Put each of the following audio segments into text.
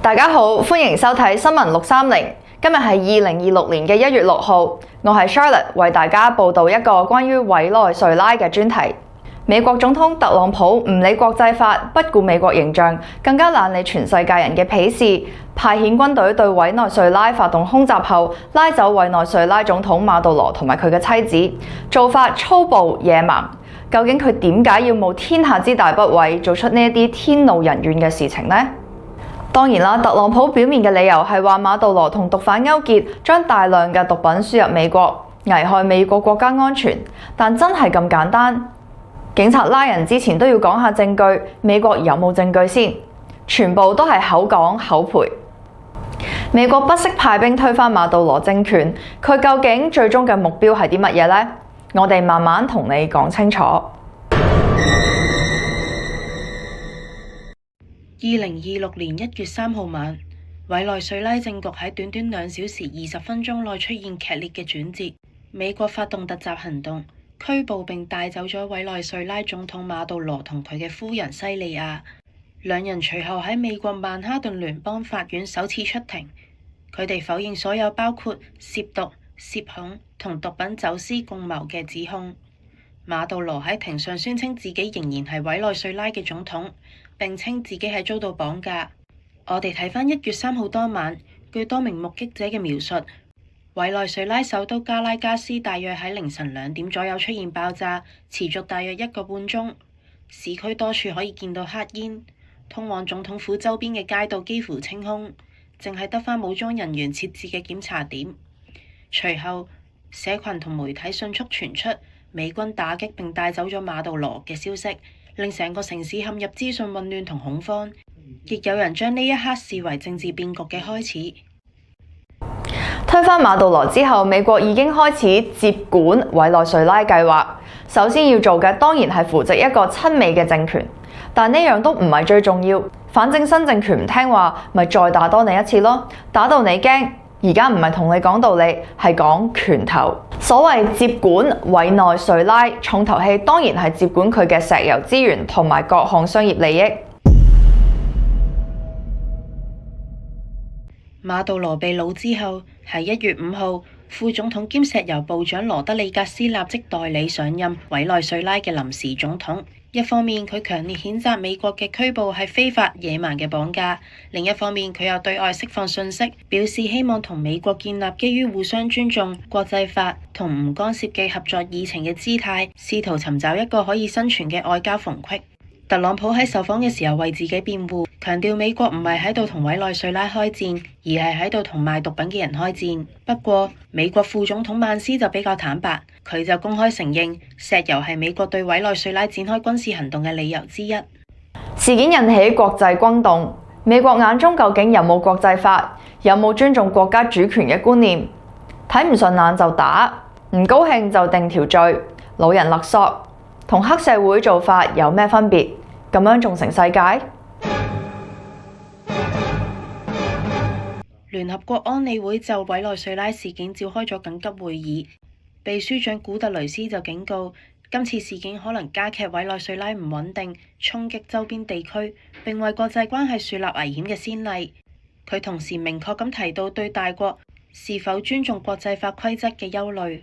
大家好，歡迎收睇新聞630。今日係2026年1月6號，我係 Charlotte， 為大家報道一個關於委內瑞拉嘅專題。美國總統特朗普唔理國際法，不顧美國形象，更加懶理全世界人嘅鄙視，派遣軍隊對委內瑞拉發動空襲後，拉走委內瑞拉總統馬杜羅同埋佢嘅妻子，做法粗暴野蠻。究竟佢點解要冒天下之大不韙，做出呢一啲天怒人怨嘅事情呢？當然啦，特朗普表面嘅理由係話馬杜羅同毒販勾結，將大量嘅毒品輸入美國，危害美國國家安全。但真係咁簡單？警察拉人之前都要講下證據，美國有冇證據先？全部都係口講口賠。美國不惜派兵推翻馬杜羅政權，佢究竟最終嘅目標係啲乜嘢呢？我哋慢慢同你講清楚。2026年1月3號晚，委內瑞拉政局喺短短2小時20分鐘內出現劇烈嘅轉折。美國發動突襲行動，拘捕並帶走咗委內瑞拉總統馬杜羅同佢嘅夫人西利亞。兩人隨後喺美國曼哈頓聯邦法院首次出庭，佢哋否認所有包括涉毒、涉恐同毒品走私共謀嘅指控。馬杜羅喺庭上宣稱自己仍然係委內瑞拉嘅總統，並稱自己係遭到綁架。我哋睇返1月3號當晚，據多名目擊者嘅描述，委內瑞拉首都加拉加斯大約喺凌晨2點左右出現爆炸，持續大約1個半鐘。市區多處可以見到黑煙，通往總統府周邊嘅街道幾乎清空，淨係得返武裝人員設置嘅檢查點。隨後，社群同媒體迅速傳出美軍打擊並帶走咗馬杜羅嘅消息，令成個城市陷入資訊混亂同恐慌。亦有人將呢一刻視為政治變局嘅開始。推翻馬杜羅之後，美國已經開始接管委內瑞拉計劃。首先要做嘅當然係扶植一個親美嘅政權，但呢樣都唔係最重要。反正新政權唔聽話，咪再打多你一次咯，打到你驚。而家唔係同你講道理，係講拳頭。所謂接管委內瑞拉，重頭戲當然係接管佢嘅石油資源同埋各項商業利益。馬杜羅被捕之後，喺1月5號，副總統兼石油部長羅德里格斯立即代理上任委內瑞拉嘅臨時總統。一方面，佢強烈譴責美國嘅拘捕係非法野蠻嘅綁架；另一方面，佢又對外釋放訊息，表示希望同美國建立基於互相尊重、國際法同唔干涉嘅合作議程嘅姿態，試圖尋找一個可以生存嘅外交縫隙。特朗普喺受訪嘅時候為自己辯護，強調美國唔係喺度同委內瑞拉開戰，而係喺度同賣毒品嘅人開戰。不過，美國副總統曼斯就比較坦白，佢就公開承認石油係美國對委內瑞拉展開軍事行動嘅理由之一。事件引起國際轟動，美國眼中究竟有冇國際法，有冇尊重國家主權嘅觀念？睇唔順眼就打，唔高興就定條罪，老人勒索。同黑社會做法有咩分別？咁樣仲成世界？聯合國安理會就委內瑞拉事件召開咗緊急會議，秘書長古特雷斯就警告，今次事件可能加劇委內瑞拉唔穩定，衝擊周邊地區，並為國際關係樹立危險嘅先例。佢同時明確咁提到對大國是否尊重國際法規則嘅憂慮。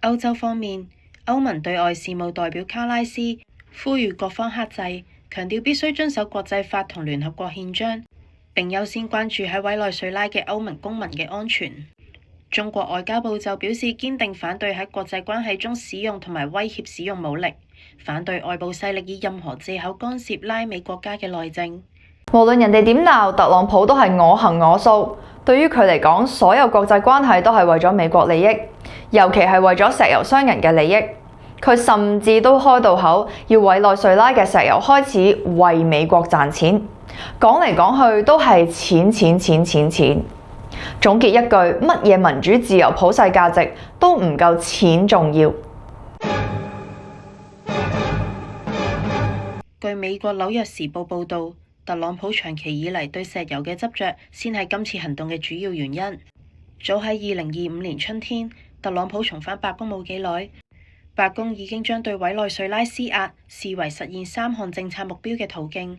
歐洲方面，歐盟對外事務代表卡拉斯呼籲各方克制，強調必須遵守國際法同聯合國憲章，並優先關注喺委內瑞拉嘅歐盟公民嘅安全。中國外交部就表示堅定反對喺國際關係中使用同埋威脅使用武力，反對外部勢力以任何藉口干涉拉美國家嘅內政。無論人哋點鬧，特朗普都係我行我素。對於佢嚟講，所有國際關係都係為咗美國利益，尤其係為咗石油商人嘅利益。佢甚至都開到口，要委內瑞拉嘅石油開始為美國賺錢。講嚟講去都係錢。總結一句，乜嘢民主自由普世價值都唔夠錢重要。據美國紐約時報報導，特朗普長期以嚟對石油嘅執着，先係今次行動嘅主要原因。早喺2025年春天，特朗普重返白宮冇幾耐，白宮已經將對委內瑞拉施壓視為實現3項政策目標嘅途徑。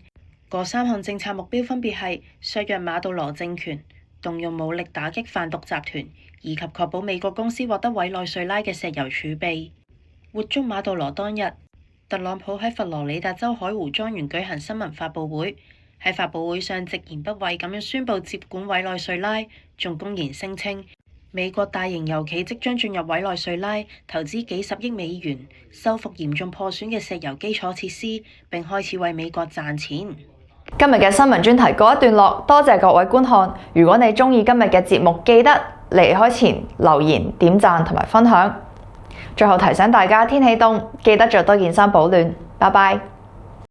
嗰3項政策目標分別係削弱馬杜羅政權、動用武力打擊販毒集團，以及確保美國公司獲得委內瑞拉嘅石油儲備。活捉馬杜羅當日，特朗普喺佛羅里達州海湖莊園舉行新聞發佈會，喺發佈會上直言不諱咁樣宣布接管委內瑞拉，仲公然聲稱美國大型油企即將進入委內瑞拉，投資幾十億美元，修復嚴重破損嘅石油基礎設施，並開始為美國賺錢。今日嘅新聞專題告一段落，多謝各位觀看。如果你鍾意今日嘅節目，記得離開前留言、點讚同埋分享。最後提醒大家，天氣凍，記得着多件衫保暖。拜拜。